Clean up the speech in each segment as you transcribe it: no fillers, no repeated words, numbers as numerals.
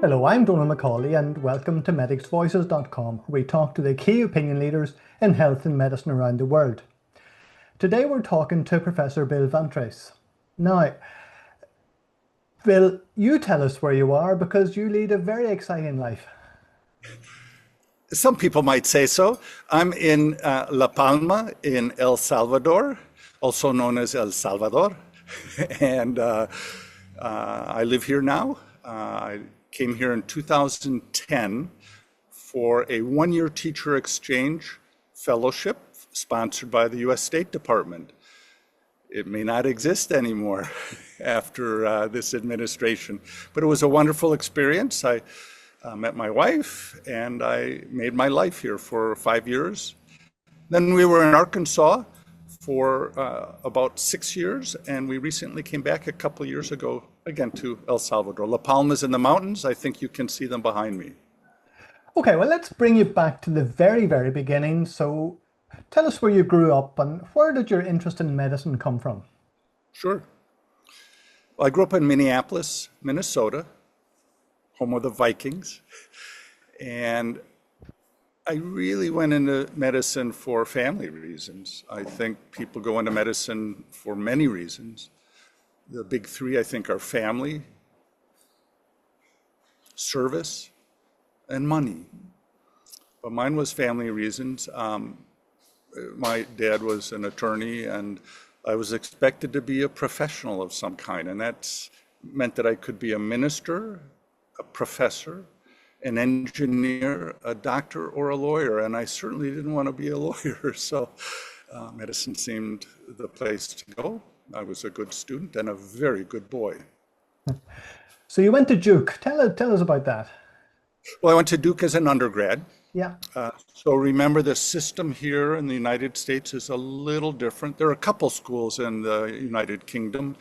Hello, I'm Donald McCauley and welcome to medicsvoices.com, where we talk to the key opinion leaders in health and medicine around the world. Today we're talking to Professor Bill Ventres. Now, Bill, you tell us where you are because you lead a very exciting life. Some people might say so. I'm in La Palma in El Salvador, also known as El Salvador, and I live here now. I came here in 2010 for a one-year teacher exchange fellowship sponsored by the U.S. State Department. It may not exist anymore after this administration, but it was a wonderful experience. I met my wife and I made my life here for 5 years. Then we were in Arkansas for about 6 years, and we recently came back a couple of years ago again to El Salvador. La Palma's in the mountains. I think you can see them behind me. Okay, well, let's bring you back to the very, very beginning. So tell us where you grew up and where did your interest in medicine come from? Sure. Well, I grew up in Minneapolis, Minnesota, home of the Vikings. And I really went into medicine for family reasons. I think people go into medicine for many reasons. The big three, I think, are family, service, and money. But mine was family reasons. My dad was an attorney, and I was expected to be a professional of some kind. And that meant that I could be a minister, a professor, an engineer, a doctor, or a lawyer. And I certainly didn't want to be a lawyer. So medicine seemed the place to go. I was a good student and a very good boy. So you went to Duke. Tell us about that. Well, I went to Duke as an undergrad. Yeah. So remember, the system here in the United States is a little different. There are a couple schools in the United Kingdom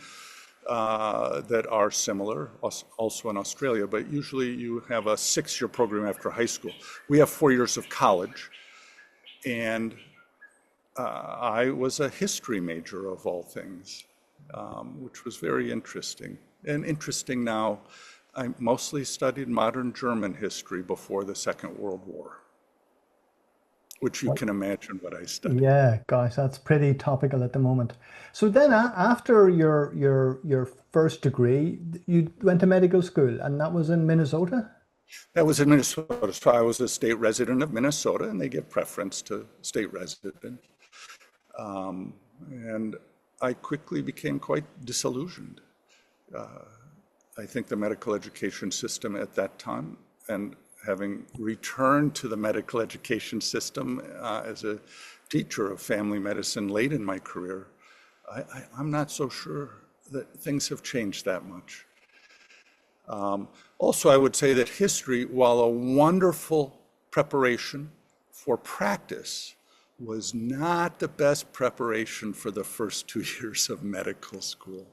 that are similar, also in Australia, but usually you have a 6-year program after high school. We have 4 years of college, and I was a history major of all things, which was very interesting. And interesting now, I mostly studied modern German history before the Second World War, which you can imagine what I studied. Yeah, gosh, that's pretty topical at the moment. So then after your first degree, you went to medical school, and that was in Minnesota? That was in Minnesota. So I was a state resident of Minnesota, and they give preference to state resident. And I quickly became quite disillusioned. I think the medical education system at that time, and having returned to the medical education system as a teacher of family medicine late in my career, I'm not so sure that things have changed that much. Also, I would say that history, while a wonderful preparation for practice, was not the best preparation for the first 2 years of medical school.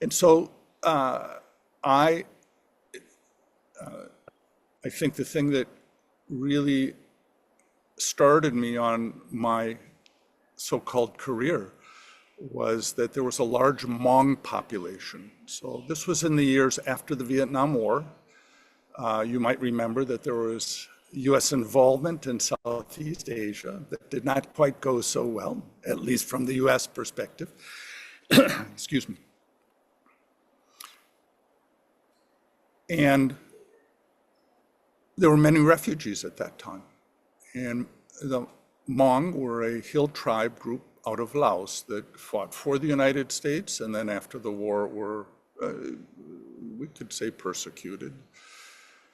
And so I think the thing that really started me on my so-called career was that there was a large Hmong population. So this was in the years after the Vietnam War. You might remember that there was U.S. involvement in Southeast Asia that did not quite go so well, at least from the U.S. perspective. Excuse me. And there were many refugees at that time. And the Hmong were a hill tribe group out of Laos that fought for the United States, and then after the war were, we could say, persecuted.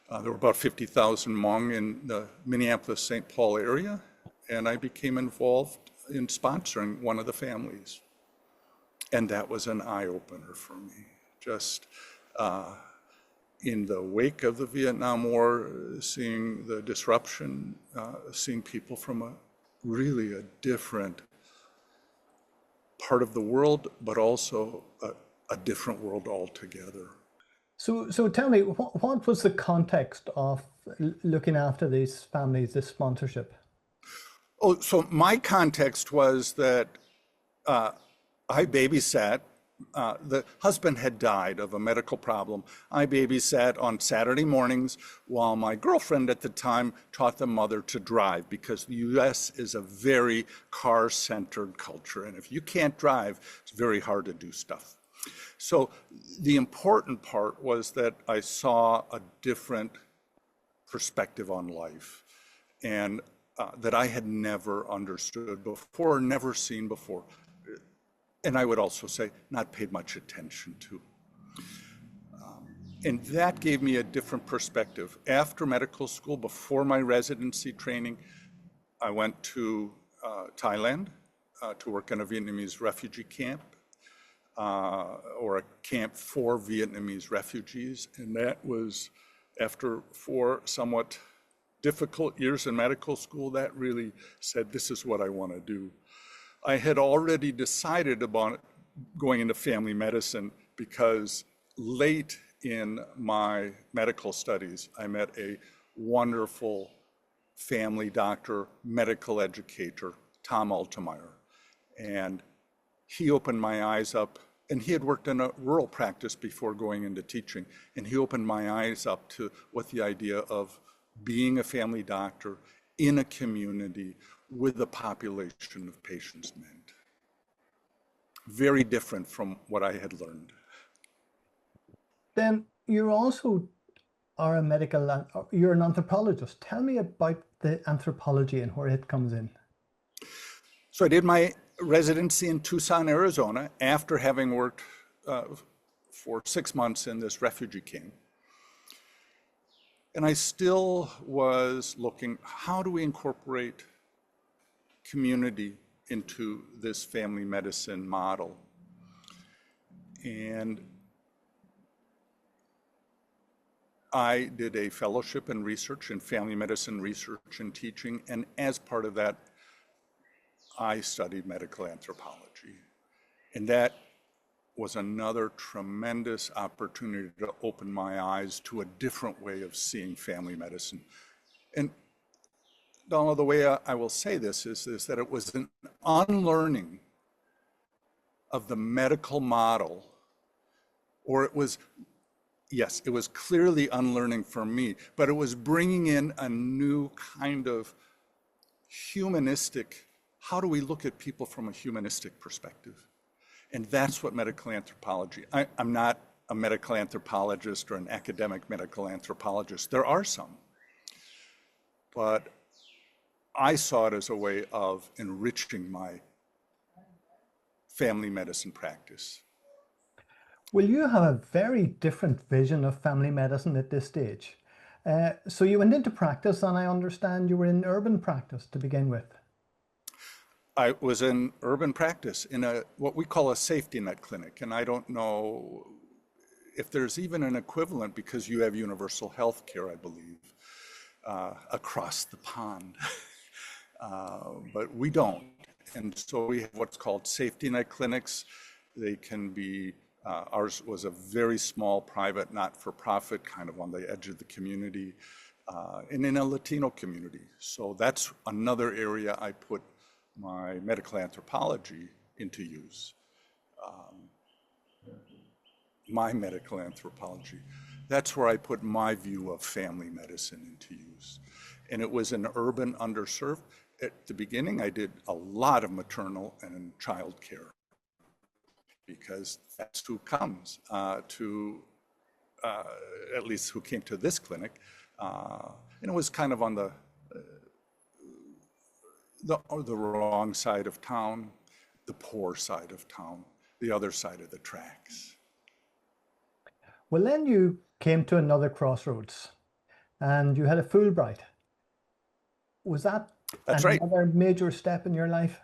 There were about 50,000 Hmong in the Minneapolis-St. Paul area, and I became involved in sponsoring one of the families. And that was an eye-opener for me. Just in the wake of the Vietnam War, seeing the disruption, seeing people from really a different part of the world, but also a different world altogether. So tell me, what was the context of looking after these families, this sponsorship? Oh, so my context was that I babysat the husband had died of a medical problem. I babysat on Saturday mornings while my girlfriend at the time taught the mother to drive, because the US is a very car-centered culture. And if you can't drive, it's very hard to do stuff. So the important part was that I saw a different perspective on life, and that I had never understood before, never seen before. And I would also say, not paid much attention to. And that gave me a different perspective. After medical school, before my residency training, I went to Thailand to work in a Vietnamese refugee camp, or a camp for Vietnamese refugees. And that was, after 4 somewhat difficult years in medical school, that really said, this is what I want to do. I had already decided about going into family medicine because late in my medical studies, I met a wonderful family doctor, medical educator, Tom Altemeyer. And he opened my eyes up, and he had worked in a rural practice before going into teaching. And he opened my eyes up to what the idea of being a family doctor in a community with a population of patients meant. Very different from what I had learned. Then you also are you're an anthropologist. Tell me about the anthropology and where it comes in. So I did my residency in Tucson, Arizona, after having worked for 6 months in this refugee camp. And I still was looking, how do we incorporate community into this family medicine model? And I did a fellowship in research, in family medicine research and teaching, and as part of that, I studied medical anthropology. And that was another tremendous opportunity to open my eyes to a different way of seeing family medicine. And Donald, the way I will say this is that it was an unlearning of the medical model, or it was, yes, it was clearly unlearning for me, but it was bringing in a new kind of humanistic, how do we look at people from a humanistic perspective? And that's what medical anthropology, I'm not a medical anthropologist or an academic medical anthropologist. There are some, but I saw it as a way of enriching my family medicine practice. Well, you have a very different vision of family medicine at this stage. So you went into practice, and I understand you were in urban practice to begin with. I was in urban practice in what we call a safety net clinic, and I don't know if there's even an equivalent, because you have universal health care, I believe, across the pond. But we don't. And so we have what's called safety net clinics. They can be, ours was a very small private not-for-profit, kind of on the edge of the community, and in a Latino community. So that's another area I put my medical anthropology into use. My medical anthropology. That's where I put my view of family medicine into use. And it was an urban underserved. At the beginning, I did a lot of maternal and child care, because that's who comes to, at least who came to this clinic. And it was kind of on the wrong side of town, the poor side of town, the other side of the tracks. Well, then you came to another crossroads, and you had a Fulbright. Was that That's another right. major step in your life?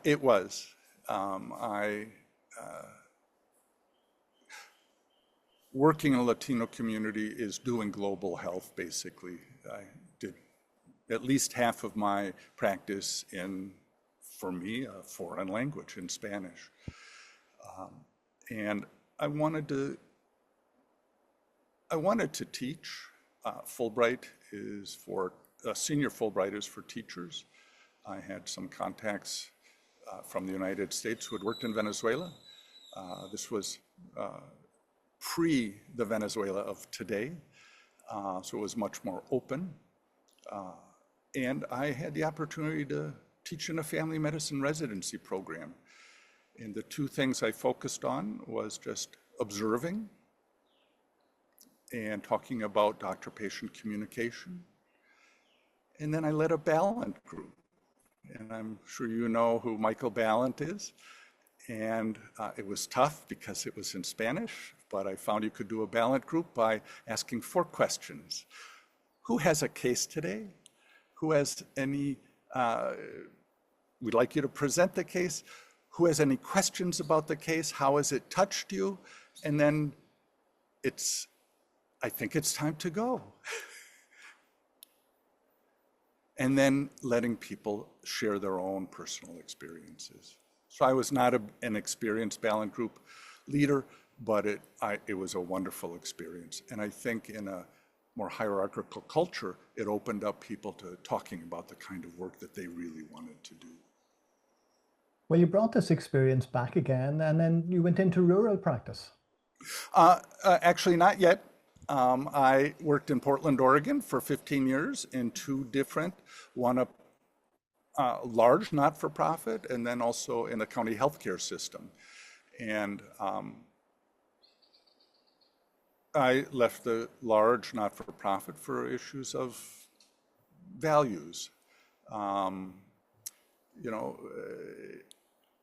It was. Working in a Latino community is doing global health, basically. I did at least half of my practice in, for me, a foreign language, in Spanish. And I wanted to teach. Fulbright is for, senior Fulbright is for teachers. I had some contacts from the United States who had worked in Venezuela. This was pre the Venezuela of today, so it was much more open. And I had the opportunity to teach in a family medicine residency program. And the two things I focused on was just observing and talking about doctor-patient communication. And then I led a Ballant group. And I'm sure you know who Michael Ballant is. And it was tough because it was in Spanish, but I found you could do a Ballant group by asking 4 questions. Who has a case today? Who has any, we'd like you to present the case. Who has any questions about the case? How has it touched you? And then I think it's time to go. And then letting people share their own personal experiences. So I was not an experienced Ballant group leader, but it was a wonderful experience. And I think in a more hierarchical culture, it opened up people to talking about the kind of work that they really wanted to do. Well, you brought this experience back again, and then you went into rural practice. Actually, not yet. I worked in Portland, Oregon for 15 years in 2 different, one a large not-for-profit, and then also in the county healthcare system. And I left the large not-for-profit for issues of values.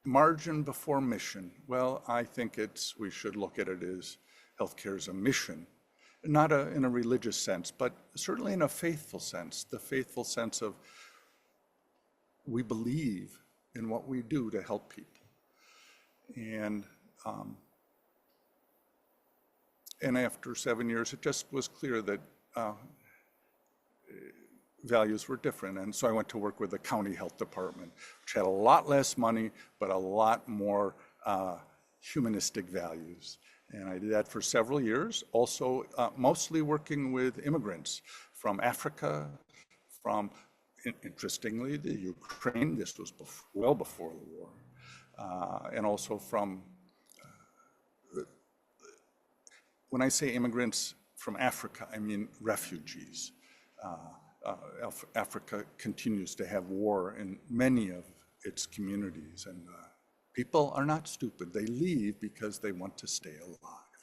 Margin before mission. Well, I think we should look at it as healthcare as a mission, not in a religious sense, but certainly in a faithful sense, the faithful sense of we believe in what we do to help people. And after 7 years, it just was clear that values were different. And so I went to work with the county health department, which had a lot less money, but a lot more humanistic values. And I did that for several years, also mostly working with immigrants from Africa, from, interestingly, the Ukraine. This was well before the war. And also from, when I say immigrants from Africa, I mean refugees. Africa continues to have war in many of its communities, and people are not stupid. They leave because they want to stay alive.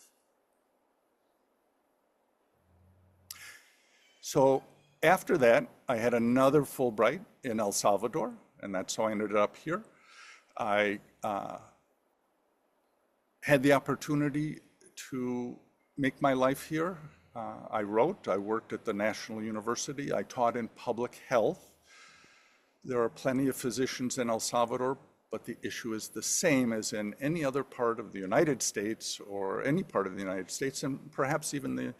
So after that, I had another Fulbright in El Salvador, and that's how I ended up here. I had the opportunity to make my life here. I worked at the National University, I taught in public health. There are plenty of physicians in El Salvador, but the issue is the same as in any other part of the United States or any part of the United States, and perhaps even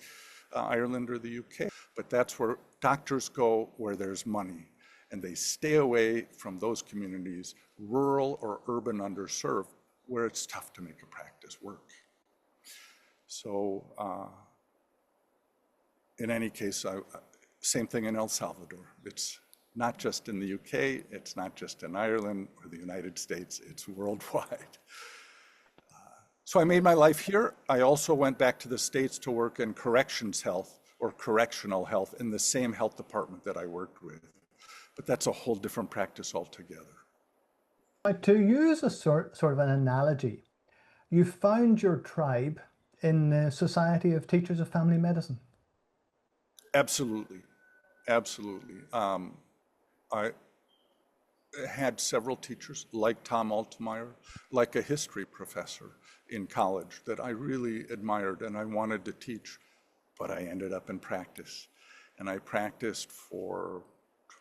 Ireland or the UK. But that's where doctors go where there's money, and they stay away from those communities, rural or urban underserved, where it's tough to make a practice work. So, in any case, same thing in El Salvador. It's not just in the UK, it's not just in Ireland or the United States, it's worldwide. So I made my life here. I also went back to the States to work in corrections health or correctional health in the same health department that I worked with. But that's a whole different practice altogether. To use a sort of an analogy, you found your tribe in the Society of Teachers of Family Medicine. Absolutely, absolutely. I had several teachers like Tom Altmeyer, like a history professor in college that I really admired and I wanted to teach, but I ended up in practice. And I practiced for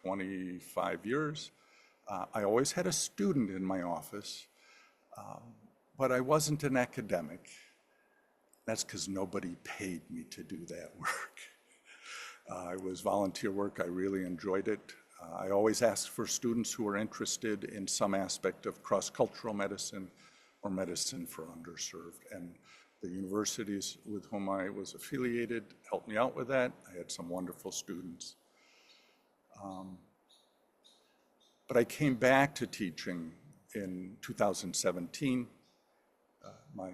25 years. I always had a student in my office, but I wasn't an academic. That's because nobody paid me to do that work. It was volunteer work. I really enjoyed it. I always asked for students who were interested in some aspect of cross-cultural medicine or medicine for underserved. And the universities with whom I was affiliated helped me out with that. I had some wonderful students. But I came back to teaching in 2017, my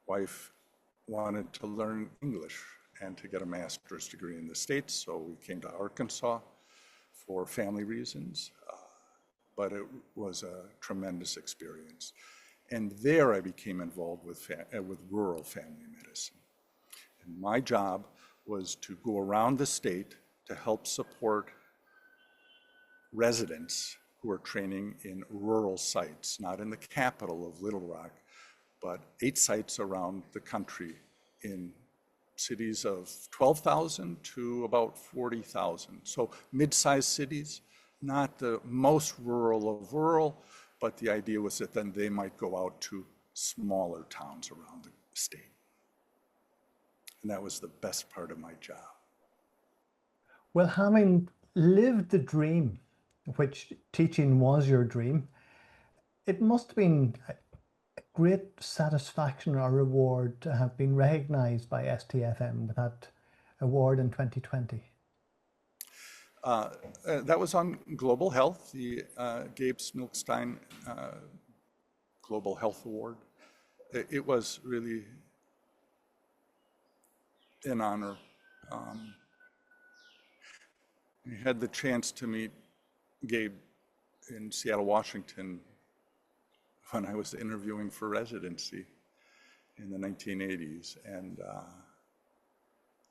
wife wanted to learn English and to get a master's degree in the States, so we came to Arkansas for family reasons, but it was a tremendous experience. And there I became involved with rural family medicine. And my job was to go around the state to help support residents who are training in rural sites, not in the capital of Little Rock, but 8 sites around the country in cities of 12,000 to about 40,000. So mid-sized cities, not the most rural of rural, but the idea was that then they might go out to smaller towns around the state. And that was the best part of my job. Well, having lived the dream, which teaching was your dream, it must have been a great satisfaction or reward to have been recognized by STFM with that award in 2020. That was on global health, the Gabe Smilkstein Global Health Award. It was really an honor. I had the chance to meet Gabe in Seattle, Washington, when I was interviewing for residency in the 1980s. And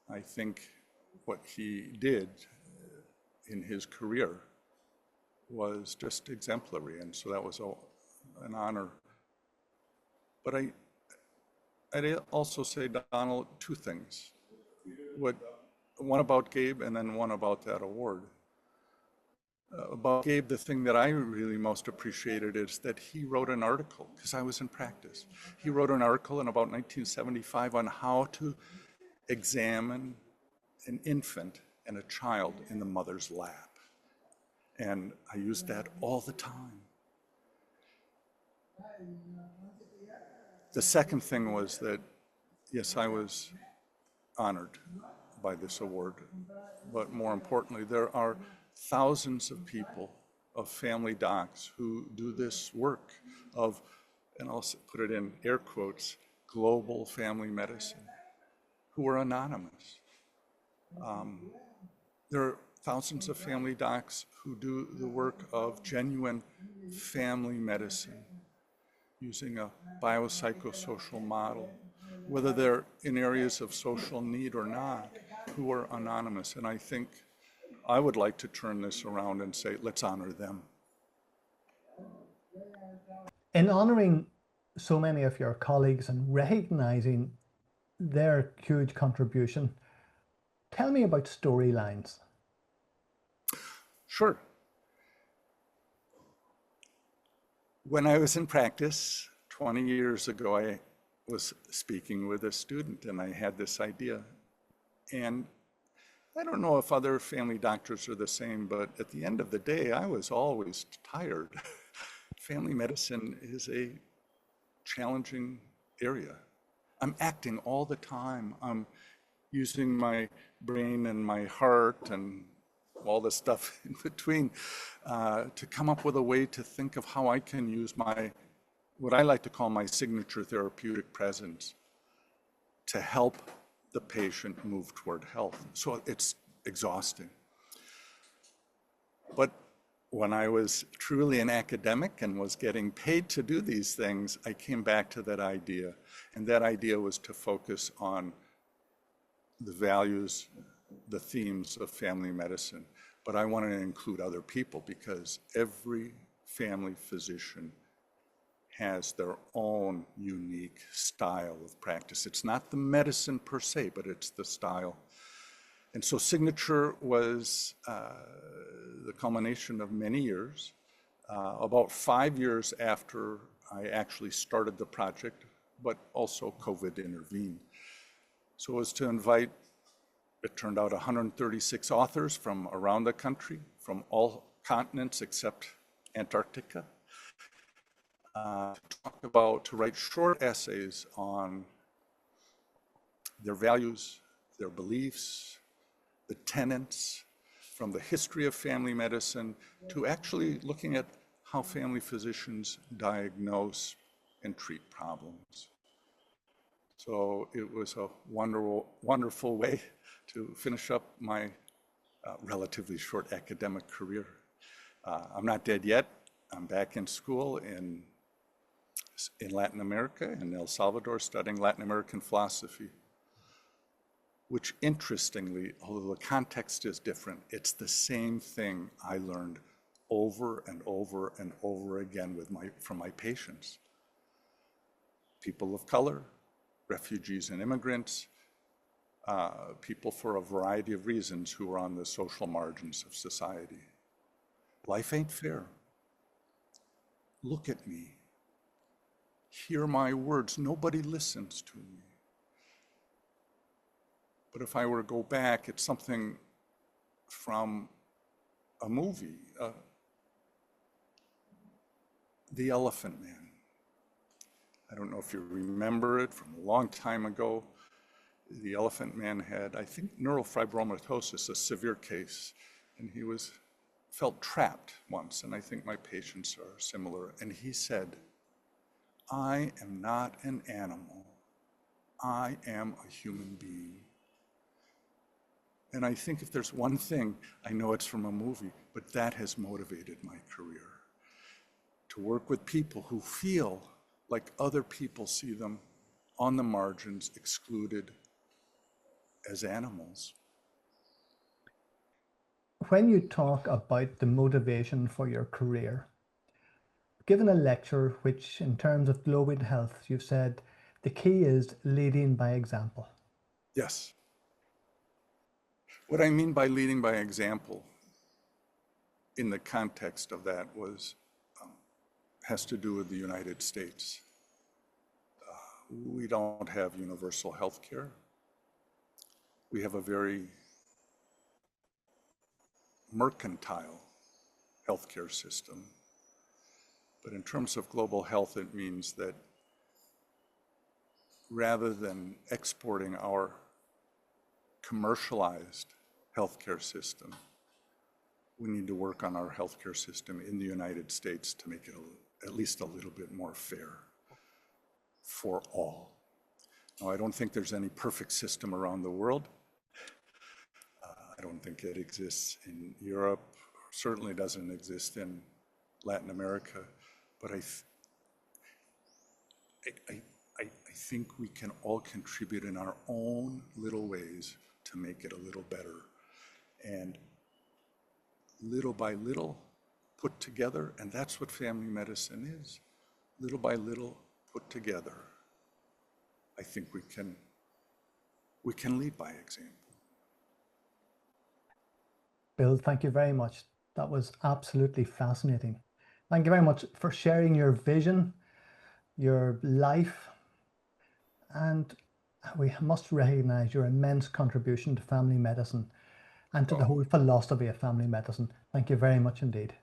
I think what he did in his career was just exemplary. And so that was an honor. But I'd also say, Donald, 2 things. One about Gabe and then one about that award. About Gabe, the thing that I really most appreciated is that he wrote an article, because I was in practice. He wrote an article in about 1975 on how to examine an infant and a child in the mother's lap. And I used that all the time. The second thing was that, yes, I was honored by this award, but more importantly, there are thousands of people, of family docs, who do this work of, and I'll put it in air quotes, global family medicine, who are anonymous. There are thousands of family docs who do the work of genuine family medicine using a biopsychosocial model, whether they're in areas of social need or not, who are anonymous. And I think I would like to turn this around and say, let's honor them. In honoring so many of your colleagues and recognizing their huge contribution, tell me about storylines. Sure. When I was in practice 20 years ago, I was speaking with a student and I had this idea. And I don't know if other family doctors are the same, but at the end of the day, I was always tired. Family medicine is a challenging area. I'm acting all the time. I'm using my brain and my heart and all the stuff in between to come up with a way to think of how I can use what I like to call my signature therapeutic presence to help the patient move toward health. So it's exhausting. But when I was truly an academic and was getting paid to do these things, I came back to that idea. And that idea was to focus on the values, the themes of family medicine. But I wanted to include other people because every family physician has their own unique style of practice. It's not the medicine per se, but it's the style. And so Signature was the culmination of many years. About 5 years after I actually started the project, but also COVID intervened. So it was to invite, it turned out 136 authors from around the country, from all continents except Antarctica, to write short essays on their values, their beliefs, the tenets, from the history of family medicine to actually looking at how family physicians diagnose and treat problems. So it was a wonderful way to finish up my relatively short academic career. I'm not dead yet. I'm back in school in Latin America, in El Salvador, studying Latin American philosophy, which interestingly, although the context is different, it's the same thing I learned over and over and over again from my patients. People of color, refugees and immigrants, people for a variety of reasons who are on the social margins of society. Life ain't fair. Look at me. Hear my words. Nobody listens to me. But if I were to go back, it's something from a movie, The Elephant Man. I don't know if you remember it from a long time ago. The Elephant Man had, I think, neurofibromatosis, a severe case, and he felt trapped once, and I think my patients are similar. And he said, I am not an animal. I am a human being. And I think if there's one thing, I know it's from a movie, but that has motivated my career. To work with people who feel like other people see them on the margins, excluded as animals. When you talk about the motivation for your career, given a lecture which, in terms of global health, you've said the key is leading by example. Yes. What I mean by leading by example in the context of that has to do with the United States. We don't have universal health care. We have a very mercantile healthcare system. But in terms of global health, it means that rather than exporting our commercialized healthcare system, we need to work on our healthcare system in the United States to make it at least a little bit more fair for all. Now, I don't think there's any perfect system around the world. I don't think it exists in Europe, or certainly doesn't exist in Latin America, but I think we can all contribute in our own little ways to make it a little better. And little by little, put together, and that's what family medicine is. Little by little, put together. I think we can lead by example. Bill, thank you very much. That was absolutely fascinating. Thank you very much for sharing your vision, your life, and we must recognize your immense contribution to family medicine and to the whole philosophy of family medicine. Thank you very much indeed.